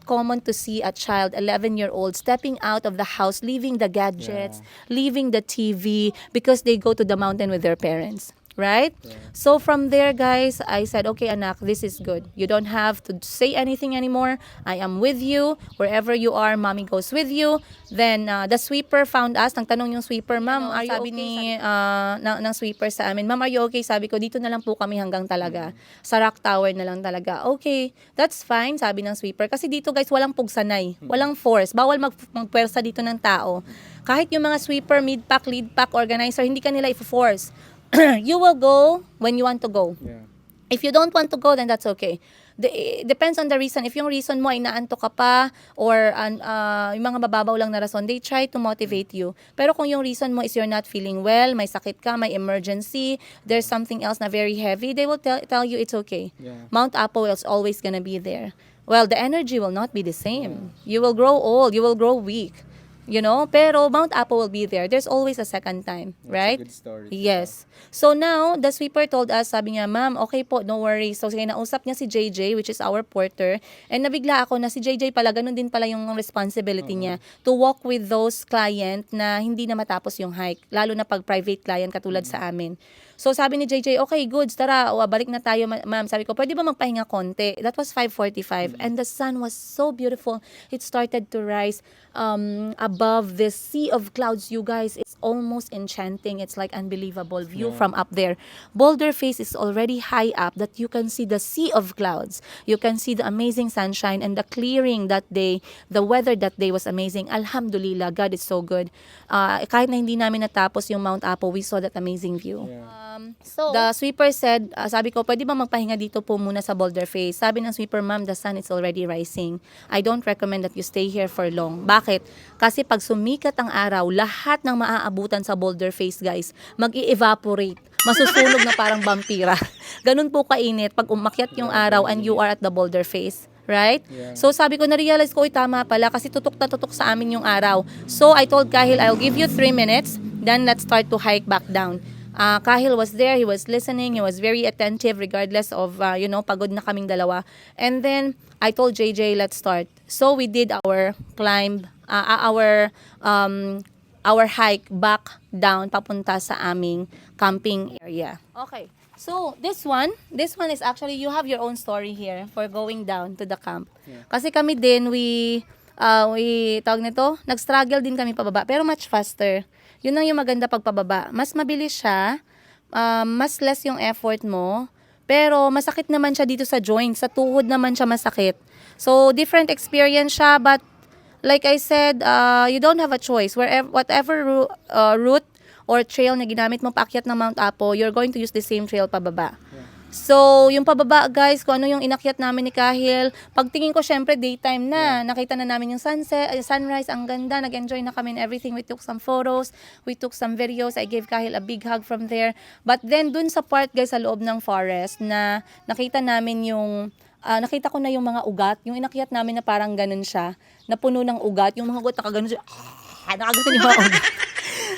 common to see a child, 11-year-old, stepping out of the house, leaving the gadgets, leaving the TV because they go to the mountain with their parents. Right? So from there, guys, I said, okay, anak, this is good. You don't have to say anything anymore. I am with you. Wherever you are, mommy goes with you. Then, the sweeper found us. Nagtanong yung sweeper, Ma'am, are you okay? Ng sweeper sa amin, Ma'am, are you okay? Sabi ko, dito na lang po kami hanggang talaga. Sa rock tower na lang talaga. Okay, that's fine, sabi ng sweeper. Kasi dito, guys, walang pugsanay. Walang force. Bawal magpwersa dito ng tao. Kahit yung mga sweeper, mid-pack, lead-pack, organizer, hindi ka nila i-force. You will go when you want to go. Yeah. If you don't want to go, then that's okay. Depends on the reason. If yung reason mo ay naantok ka pa or yung mga mababaw lang na rason, they try to motivate you. Pero kung yung reason mo is you're not feeling well, may sakit ka, may emergency, there's something else na very heavy, they will tell you it's okay. Yeah. Mount Apo is always gonna be there. Well, the energy will not be the same. You will grow old, you will grow weak. You know, pero Mount Apo will be there. There's always a second time, right? That's a good story. Yes. So now, the sweeper told us, sabi niya, Ma'am, okay po, no worries. So sige, nausap niya si JJ, which is our porter, and nabigla ako na si JJ pala, ganun din pala yung responsibility niya to walk with those client na hindi na matapos yung hike, lalo na pag private client katulad sa amin. So sabi ni JJ, okay, goods, tara, balik na tayo, ma'am. Sabi ko, pwede ba magpahinga konti? That was 5:45 and the sun was so beautiful. It started to rise above this sea of clouds, you guys. It's almost enchanting. It's like unbelievable view from up there. Boulder Face is already high up that you can see the sea of clouds. You can see the amazing sunshine and the clearing that day. The weather that day was amazing. Alhamdulillah, God is so good. Kahit na hindi namin natapos yung Mount Apo, we saw that amazing view. So, the sweeper said, sabi ko, pwede ba magpahinga dito po muna sa Boulder Face? Sabi ng sweeper, Ma'am, the sun is already rising. I don't recommend that you stay here for long. Bakit? Kasi pag sumikat ang araw, lahat ng maaabutan sa Boulder Face, guys, mag-i-evaporate. Masusunog na parang vampira. Ganun po kainit pag umakyat yung araw and you are at the Boulder Face. Right? Yeah. So sabi ko, na-realize ko, tama pala kasi tutok na tutok sa amin yung araw. So I told Kahil, I'll give you 3 minutes, then let's start to hike back down. Kahil was there, he was listening, he was very attentive regardless of, pagod na kaming dalawa. And then, I told JJ, let's start. So, we did our climb, our hike back down, papunta sa aming camping area. Okay. So, this one is actually, you have your own story here for going down to the camp. Yeah. Kasi kami din, tawag nito, nag-struggle din kami pababa, pero much faster. Yun ang yung maganda pagpababa. Mas mabilis siya, mas less yung effort mo, pero masakit naman siya dito sa joints, sa tuhod naman siya masakit. So, different experience siya, but like I said, you don't have a choice. Whatever route or trail na ginamit mo paakyat ng Mount Apo, you're going to use the same trail pababa. Yeah. So, yung pababa, guys, kung ano yung inakyat namin ni Kahil, pagtingin ko, syempre, daytime na. Nakita na namin yung sunrise, ang ganda. Nag-enjoy na kami and everything. We took some photos, we took some videos. I gave Kahil a big hug from there. But then, dun sa part, guys, sa loob ng forest, na nakita namin yung, nakita ko na yung mga ugat. Yung inakyat namin na parang ganun siya, na puno ng ugat. Yung mga ugat, nakaganon siya. Nakaganon yung mga ugat.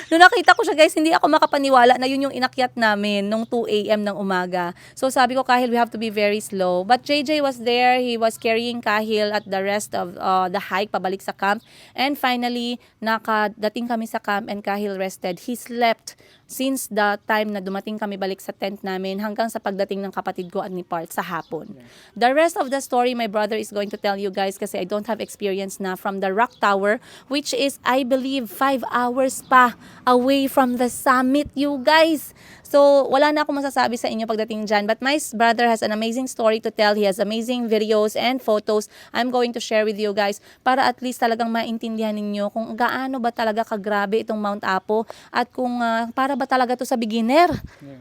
Nung nakita ko siya, guys, hindi ako makapaniwala na yun yung inakyat namin nung 2 a.m. ng umaga. So sabi ko, Kahil, we have to be very slow. But JJ was there. He was carrying Kahil at the rest of the hike pabalik sa camp. And finally, nakadating kami sa camp and Kahil rested. He slept since the time na dumating kami balik sa tent namin hanggang sa pagdating ng kapatid ko at ni Part sa hapon. The rest of the story, my brother is going to tell you guys kasi I don't have experience na from the rock tower, which is, I believe, 5 hours pa away from the summit, you guys. So, wala na akong masasabi sa inyo pagdating dyan. But my brother has an amazing story to tell. He has amazing videos and photos I'm going to share with you guys para at least talagang maintindihan ninyo kung gaano ba talaga kagrabe itong Mount Apo at kung para ba talaga to sa beginner.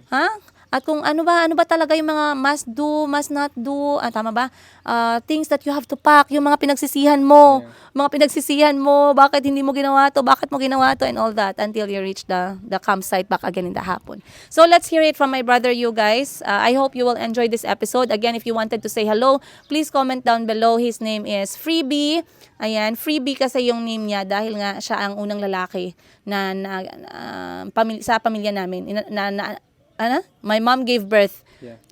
Ha? At kung ano ba talaga yung mga must do, must not do, tama ba? Things that you have to pack, yung mga pinagsisihan mo, bakit hindi mo ginawa to, bakit mo ginawa to, and all that until you reach the campsite back again in the hapon. So let's hear it from my brother, you guys. I hope you will enjoy this episode. Again, if you wanted to say hello, please comment down below. His name is Freebie. Ayan, Freebie kasi yung name niya dahil nga siya ang unang lalaki na sa pamilya namin my mom gave birth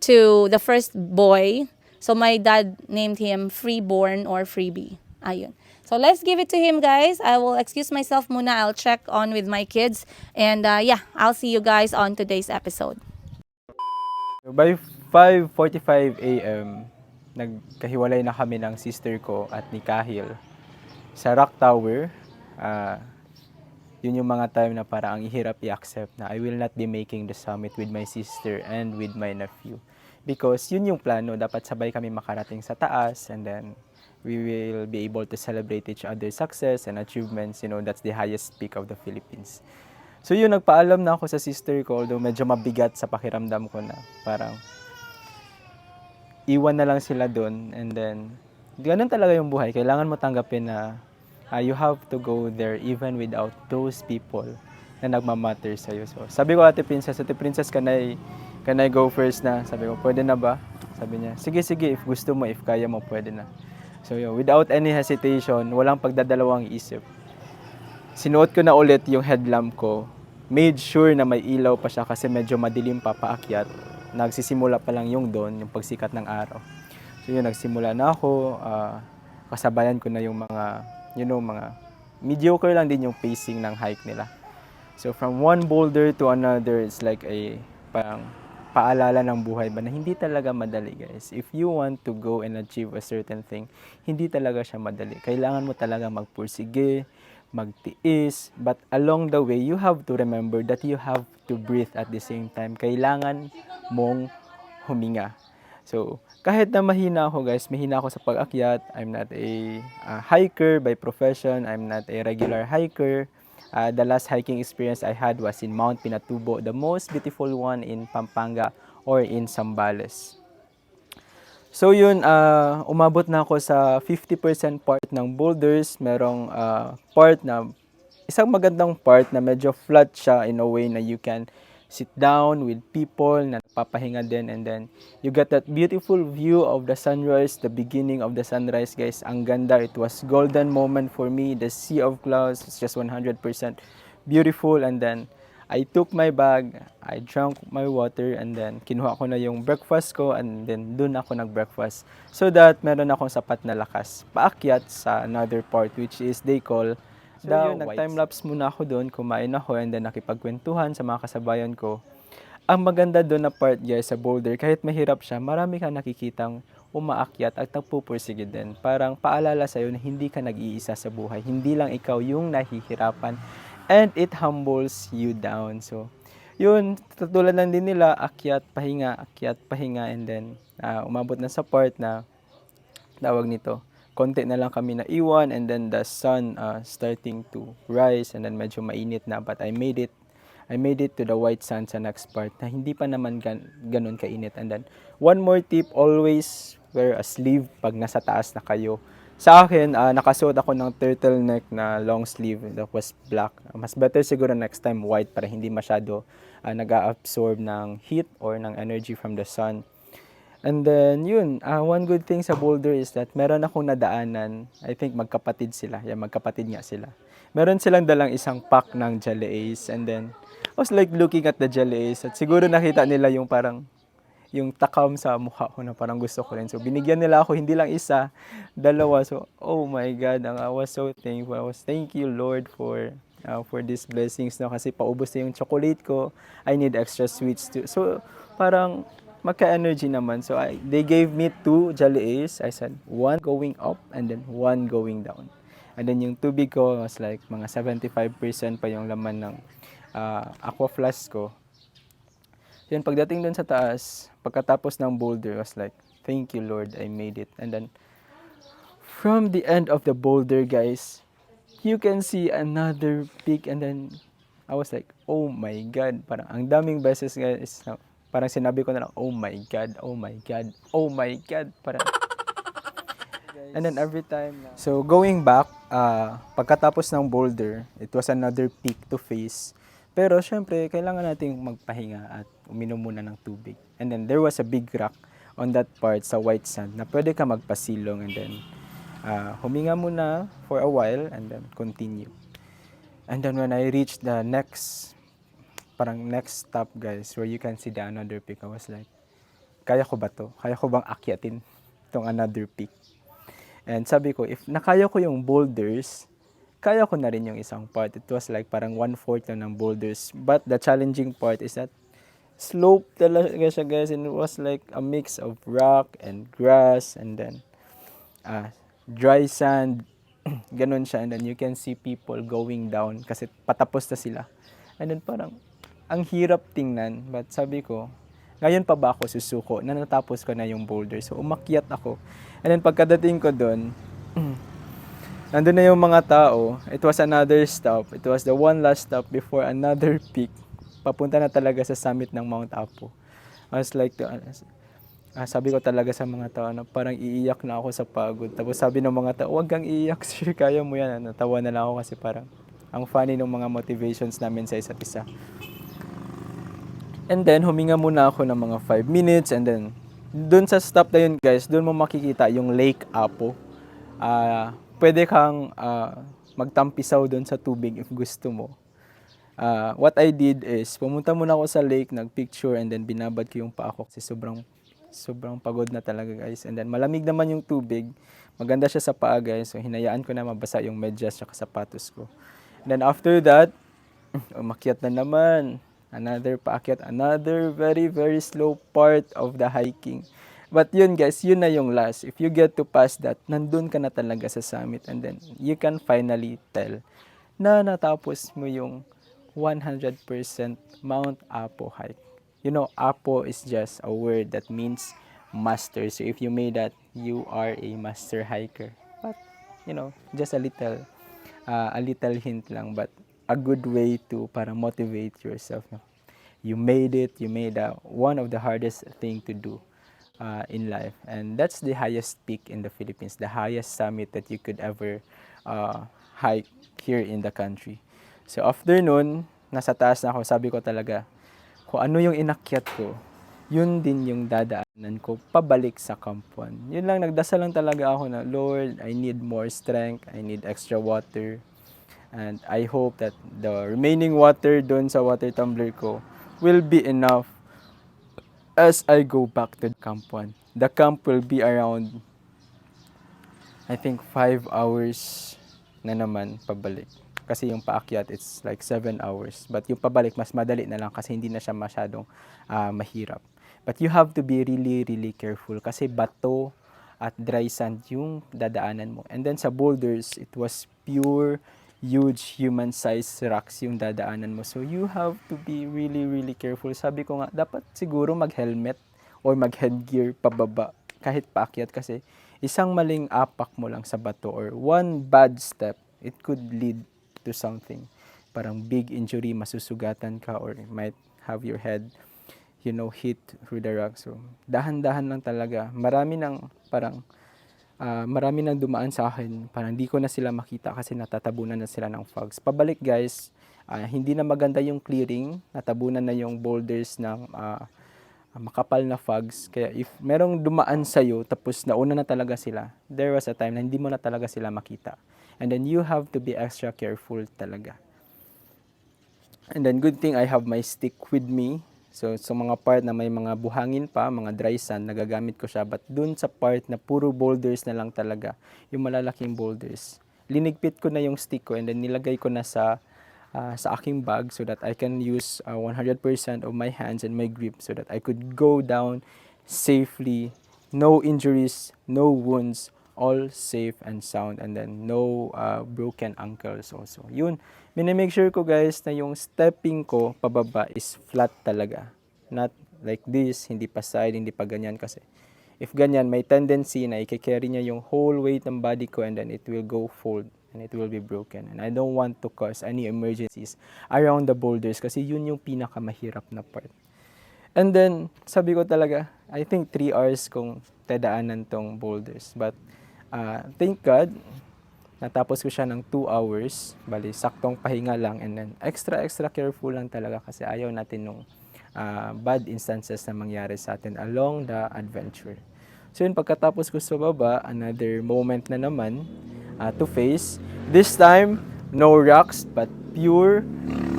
to the first boy. So my dad named him Freeborn or Freebie. Ayun. So let's give it to him, guys. I will excuse myself muna. I'll check on with my kids. And I'll see you guys on today's episode. By 5:45 a.m., nagkahiwalay na kami ng sister ko at ni Kahil sa Rock Tower. Yun yung mga time na parang ang ihirap i-accept na I will not be making the summit with my sister and with my nephew. Because yun yung plano, dapat sabay kami makarating sa taas and then we will be able to celebrate each other's success and achievements. You know, that's the highest peak of the Philippines. So yun, nagpaalam na ako sa sister ko, although medyo mabigat sa pakiramdam ko na parang iwan na lang sila doon and then ganun talaga yung buhay. Kailangan mo tanggapin na you have to go there even without those people na nagmamatter sa'yo. So, sabi ko, Ate Princess, can I go first na? Sabi ko, pwede na ba? Sabi niya, sige, if gusto mo, if kaya mo, pwede na. So, without any hesitation, walang pagdadalawang isip. Sinuot ko na ulit yung headlamp ko. Made sure na may ilaw pa siya kasi medyo madilim pa paakyat. Nagsisimula pa lang yung dawn, yung pagsikat ng araw. So, nagsimula na ako. Kasabayan ko na yung mga mediocre lang din yung pacing ng hike nila. So from one boulder to another, it's like parang paalala ng buhay ba na hindi talaga madali, guys. If you want to go and achieve a certain thing, hindi talaga siya madali. Kailangan mo talaga magpursige, magtiis, but along the way, you have to remember that you have to breathe at the same time. Kailangan mong huminga. So, kahit na mahina ako, guys, mahina ako sa pag-akyat. I'm not a hiker by profession. I'm not a regular hiker. The last hiking experience I had was in Mount Pinatubo, the most beautiful one in Pampanga or in Zambales. So yun, umabot na ako sa 50% part ng boulders. Merong isang magandang part na medyo flat siya in a way na you can sit down with people na nagpapahinga din, and then you get that beautiful view of the sunrise, the beginning of the sunrise, guys. Ang ganda. It was golden moment for me. The sea of clouds is just 100% beautiful. And then I took my bag, I drank my water, and then kinuha ko na yung breakfast ko, and then dun ako nag-breakfast so that meron akong sapat na lakas paakyat sa another part, which is they call nag-time-lapse muna ako doon, kumain ako, and then nakipagkwentuhan sa mga kasabayan ko. Ang maganda doon na part, guys, sa boulder, kahit mahirap siya, marami kang nakikitang umaakyat at nagpupursige din. Parang paalala sa'yo na hindi ka nag-iisa sa buhay. Hindi lang ikaw yung nahihirapan. And it humbles you down. So, yun, tutulad lang din nila, akyat, pahinga, and then umabot na sa part na tawag nito. Konti na lang kami na iwan, and then the sun starting to rise, and then medyo mainit na, but I made it to the white sand sa next part na hindi pa naman ganun kainit. And then one more tip, always wear a sleeve pag nasa taas na kayo. Sa akin, nakasuot ako ng turtleneck na long sleeve that was black. Mas better siguro next time white para hindi masyado nag-absorb ng heat or ng energy from the sun. And then, yun, one good thing sa boulder is that meron akong nadaanan. I think magkapatid sila. Magkapatid nga sila. Meron silang dalang isang pack ng Jelly Ace. And then, I was like looking at the Jelly Ace. At siguro nakita nila yung parang, yung takam sa mukha ko na parang gusto ko rin. So, binigyan nila ako, hindi lang isa, dalawa. So, oh my God, I was so thankful. Thank you, Lord, for these blessings. No? Kasi paubos na yung chocolate ko. I need extra sweets too. So, parang, magka-energy naman. So, they gave me 2 Jelly Ace. I said, 1 going up and then 1 going down. And then yung tubig ko was like mga 75% pa yung laman aqua flask ko. Yun, pagdating dun sa taas, pagkatapos ng boulder, was like, thank you Lord, I made it. And then, from the end of the boulder, guys, you can see another peak. And then, I was like, oh my God. Parang, ang daming beses, guys, parang sinabi ko na lang, oh my God, oh my God, oh my God. Parang, and then every time. So, going back, pagkatapos ng boulder, it was another peak to face. Pero, syempre, kailangan nating magpahinga at uminom muna ng tubig. And then, there was a big rock on that part sa white sand na pwede ka magpasilong and then huminga muna for a while and then continue. And then, when I reached the next stop, guys, where you can see the another peak, I was like, kaya ko ba to? Kaya ko bang akyatin tong another peak? And sabi ko, if nakaya ko yung boulders, kaya ko na rin yung isang part. It was like parang 1/4 lang ng boulders. But the challenging part is that slope talaga siya, guys. And it was like a mix of rock and grass and then dry sand. Ganun siya. And then you can see people going down kasi patapos na sila. And then parang ang hirap tingnan. But sabi ko, ngayon pa ba ako susuko na natapos ko na yung boulder. So umakyat ako. And then pagkadating ko doon, nandun na yung mga tao. It was another stop. It was the one last stop before another peak. Papunta na talaga sa summit ng Mount Apo. I was like, sabi ko talaga sa mga tao na parang iiyak na ako sa pagod. Tapos sabi ng mga tao, huwag kang iiyak, sir, kaya mo yan. Natawa na lang ako kasi parang ang funny ng mga motivations namin sa isa't isa. And then, huminga muna ako ng mga 5 minutes and then, dun sa stop na yun, guys, dun mo makikita yung Lake Apo. Pwede kang magtampisaw dun sa tubig if gusto mo. What I did is, pumunta muna ako sa lake, nagpicture, and then binabad ko yung paa ko kasi sobrang pagod na talaga, guys. And then, malamig naman yung tubig. Maganda siya sa paa, guys. So, hinayaan ko na mabasa yung medyas at sapatos ko. And then, after that, umakyat na naman. Another very, very slow part of the hiking. But yun, guys, yun na yung last. If you get to pass that, nandun ka na talaga sa summit. And then, you can finally tell na natapos mo yung 100% Mount Apo hike. You know, Apo is just a word that means master. So, if you made that, you are a master hiker. But, you know, just a little hint lang. But, a good way to para motivate yourself. No? You made it. You made one of the hardest thing to do in life. And that's the highest peak in the Philippines. The highest summit that you could ever hike here in the country. So after nun, nasa taas na ako, sabi ko talaga, kung ano yung inakyat ko, yun din yung dadaanan ko pabalik sa Camp 1. Yun lang, nagdasal lang talaga ako na, Lord, I need more strength. I need extra water. And I hope that the remaining water doon sa water tumbler ko will be enough as I go back to Camp 1. The camp will be around, I think, 5 hours na naman pabalik. Kasi yung paakyat, it's like 7 hours. But yung pabalik, mas madali na lang kasi hindi na siya masyadong mahirap. But you have to be really, really careful kasi bato at dry sand yung dadaanan mo. And then sa boulders, it was pure huge human-sized rocks yung dadaanan mo. So, you have to be really, really careful. Sabi ko nga, dapat siguro mag-helmet or mag-headgear pababa kahit paakyat kasi isang maling apak mo lang sa bato or one bad step, it could lead to something. Parang big injury, masusugatan ka or might have your head, hit through the rock. So, dahan-dahan lang talaga. Marami nang dumaan sa akin, parang hindi ko na sila makita kasi natatabunan na sila ng fogs. Pabalik, guys, hindi na maganda yung clearing, natabunan na yung boulders ng makapal na fogs. Kaya if merong dumaan sa'yo, tapos nauna na talaga sila, there was a time na hindi mo na talaga sila makita. And then you have to be extra careful talaga. And then good thing I have my stick with me. So, sa mga part na may mga buhangin pa, mga dry sand, nagagamit ko siya. But dun sa part na puro boulders na lang talaga, yung malalaking boulders, linigpit ko na yung stick ko and then nilagay ko na sa aking bag so that I can use 100% of my hands and my grip so that I could go down safely, no injuries, no wounds all safe and sound, and then no broken ankles also. Yun, minimake sure ko guys na yung stepping ko pababa is flat talaga. Not like this, hindi pa side, hindi pa ganyan kasi if ganyan, may tendency na i-carry niya yung whole weight ng body ko and then it will go fold and it will be broken. And I don't want to cause any emergencies around the boulders kasi yun yung pinakamahirap na part. And then, sabi ko talaga, I think 3 hours kong tadaanan tong boulders. But, thank God, natapos ko siya ng 2 hours. Bali, saktong pahinga lang. And then, extra careful lang talaga kasi ayaw natin nung bad instances na mangyari sa atin along the adventure. So yun, pagkatapos ko sa baba, another moment na naman to face. This time, no rocks, but pure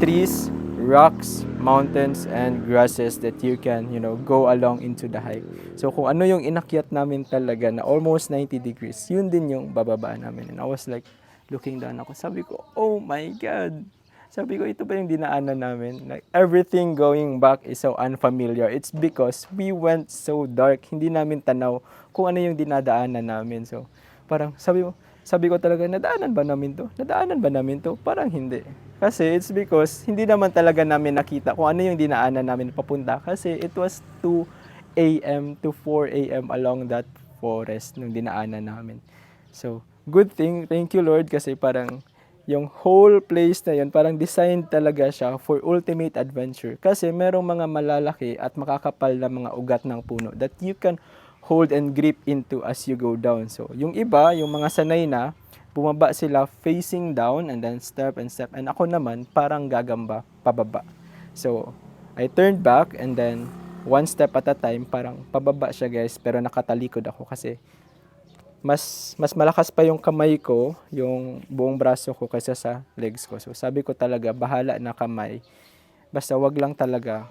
trees, rocks, mountains, and grasses that you can, go along into the hike. So kung ano yung inakyat namin talaga na almost 90 degrees, yun din yung bababa namin. And I was like, looking down ako, sabi ko, oh my God! Sabi ko, ito ba yung dinaanan namin? Like, everything going back is so unfamiliar. It's because we went so dark. Hindi namin tanaw kung ano yung dinadaanan namin. So, parang sabi ko talaga, nadaanan ba namin to? Nadaanan ba namin to? Parang hindi. Kasi it's because hindi naman talaga namin nakita kung ano yung dinaanan namin papunta. Kasi it was 2 a.m. to 4 a.m. along that forest nung dinaanan namin. So, good thing. Thank you, Lord, kasi parang yung whole place na yun, parang designed talaga siya for ultimate adventure. Kasi merong mga malalaki at makakapal na mga ugat ng puno that you can hold and grip into as you go down. So, yung iba, yung mga sanay na, bumaba sila facing down and then step and step. And ako naman, parang gagamba pababa. So, I turned back and then one step at a time, parang pababa siya guys, pero nakatalikod ako kasi mas malakas pa yung kamay ko, yung buong braso ko kaysa sa legs ko. So sabi ko talaga, bahala na kamay. Basta wag lang talaga,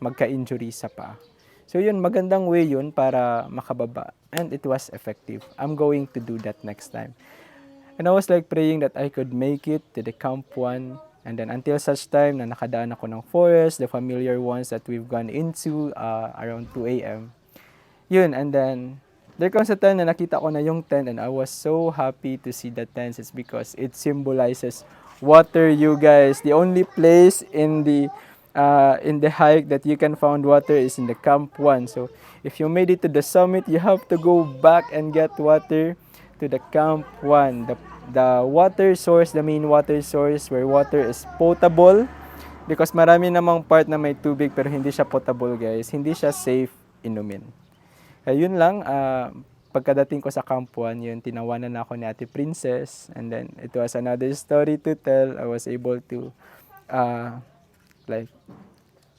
magka-injury sa paa. So yun, magandang way yun para makababa. And it was effective. I'm going to do that next time. And I was like praying that I could make it to the Camp 1. And then until such time na nakadaan ako ng forest, the familiar ones that we've gone into around 2 a.m. Yun, and then there comes a time na nakita ko na yung tent and I was so happy to see the tent. It's because it symbolizes water, you guys. The only place in the hike that you can find water is in the Camp 1. So if you made it to the summit, you have to go back and get water to the Camp 1. The water source, the main water source where water is potable. Because marami namang part na may tubig pero hindi siya potable, guys. Hindi siya safe inumin. Ayun lang, pagkadating ko sa Camp 1, yun, tinawanan na ako ni Ate Princess. And then, it was another story to tell. I was able to,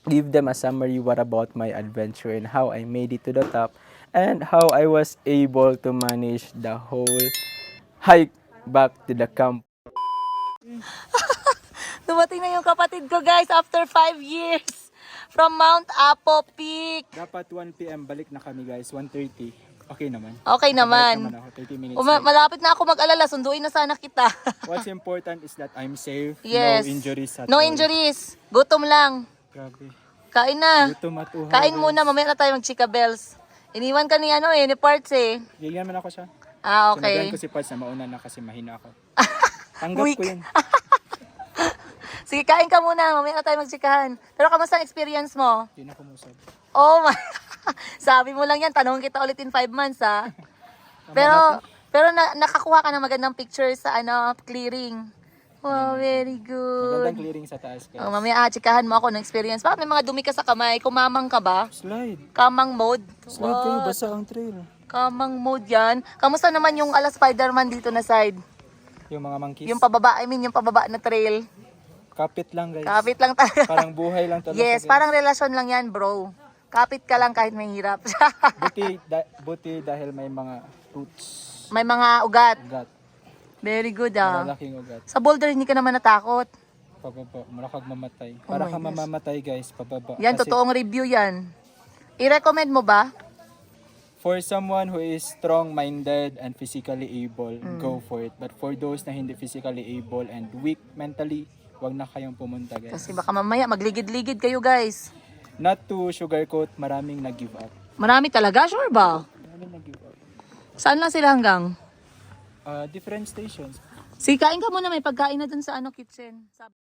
give them a summary what about my adventure and how I made it to the top. And how I was able to manage the whole hike back to the camp. Dumating na yung kapatid ko guys after 5 years from Mount Apo Peak. Dapat 1 p.m. balik na kami guys, 1:30. Okay naman. Okay naman. Ako, 30 minutes. Malapit na ako mag-alala, sunduin na sana kita. What's important is that I'm safe, Yes. no injuries at No all. injuries. Gutom lang. Grabe. Kain na. Gutom at uhaw. Kain muna, mamaya na tayo mag-chika bells. Iniwan ka ni ni Parts eh. Lilihan man ako siya. Okay. Sinabihan ko si Parts na mauna na kasi mahina ako. Tanggap Weak. ko yun. Sige, kain ka muna. Mamaya na tayo mag-chikahan. Pero kamusta ang experience mo? Hindi na kumusap. Oh my. Sabi mo lang yan. Tanongin kita ulit in 5 months ha. Pero nakakuha ka ng magandang picture sa clearing. Wow, very good. Magandang clearing sa taas guys. Oh, mamaya chikahan mo ako ng experience. Bakit may mga dumi ka sa kamay? Kumamang ka ba? Slide. Kamang mode? Slide kayo, basa ang trail. Kamang mode yan. Kamusta naman yung ala Spider-Man dito na side? Yung mga monkeys. Yung pababa, yung pababa na trail. Kapit lang guys. Kapit lang talaga. Parang buhay lang talaga. Yes, guys. parang relasyon lang yan, bro. Kapit ka lang kahit may hirap. buti dahil may mga roots. May mga ugat. Ugat. Very good ah. Malaking ugat. Sa boulder hindi ka naman natakot. Pababa. Malakag mamatay. Oh Para my ka gosh. mamamatay guys. Pababa. Yan, Kasi totoong review yan. I-recommend mo ba? for someone who is strong-minded and physically able, go for it. But for those na hindi physically able and weak mentally, wag na kayong pumunta guys. Kasi baka mamaya magligid-ligid kayo guys. Not to sugarcoat, maraming nag-give up. Marami talaga, sure ba? Maraming nag-give up. Saan lang sila hanggang? Different stations. Sige, kain ka muna. May pagkain na dun sa kitchen.